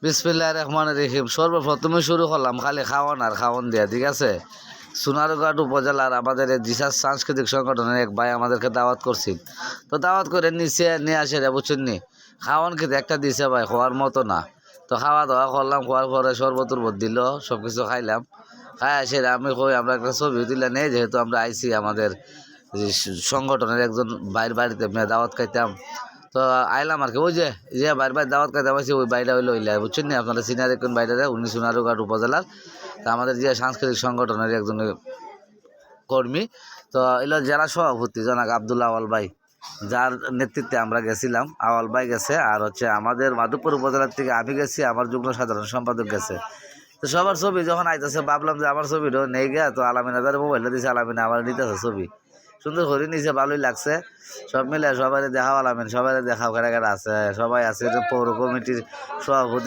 বিসমিল্লাহির রহমানির রহিম। সর্বপ্রথমে শুরু করলাম খালি খাওয়ান আর খাওয়ান দিয়া, ঠিক আছে। সোনারঘাট উপজেলার আমাদের এই জিসাস সাংস্কৃতিক সংগঠনের এক ভাই আমাদেরকে দাওয়াত করছিল, তো দাওয়াত করে নিচে নিয়ে আসে রে, বুঝছেন নি। খাওয়ান খেতে একটা দিছে ভাই, খাওয়ার মতো না। তো খাওয়া দাওয়া করলাম, খাওয়ার পরে শরবত উরবত দিল, সব কিছু খাইলাম। খাই আসে আমি কই আমরা একটা ছবি তুলে নেই, যেহেতু আমরা আইছি আমাদের এই সংগঠনের একজন বাইর বাড়িতে দাওয়াত খাইতাম। তো আইলাম আর কি, ওই যে যে বাইর বাইর দাওয়াত খাইতে পারছি ওই বাইরে হইলো হইলে, বুঝছেন নি। আপনারা চিনা দেখবেন বাইরে, উনি সোনারঘাট উপজেলার তা আমাদের যে সাংস্কৃতিক সংগঠনের একজন কর্মী। তো এলো জেলা সভাপতি জনাক আব্দুল আওয়াল ভাই, যার নেতৃত্বে আমরা গেছিলাম। আওয়াল ভাই গেছে, আর হচ্ছে আমাদের মাধবপুর উপজেলার থেকে আমি গেছি, আমার যুগ্ম সাধারণ সম্পাদক গেছে। তো সবার ছবি যখন আইতেছে ভাবলাম যে আমার ছবিটাও নেই গিয়া, তো আলামিনা তার মোবাইলটা দিয়েছে, আলামিনা আমার নিতেছে ছবি, সুন্দর করে নিচে, ভালোই লাগছে। সব মিলে সবাই দেখাও, আলামিন সবাই দেখাও, কারা কারা আছে, সবাই আছে। পৌর কমিটির সভাপতি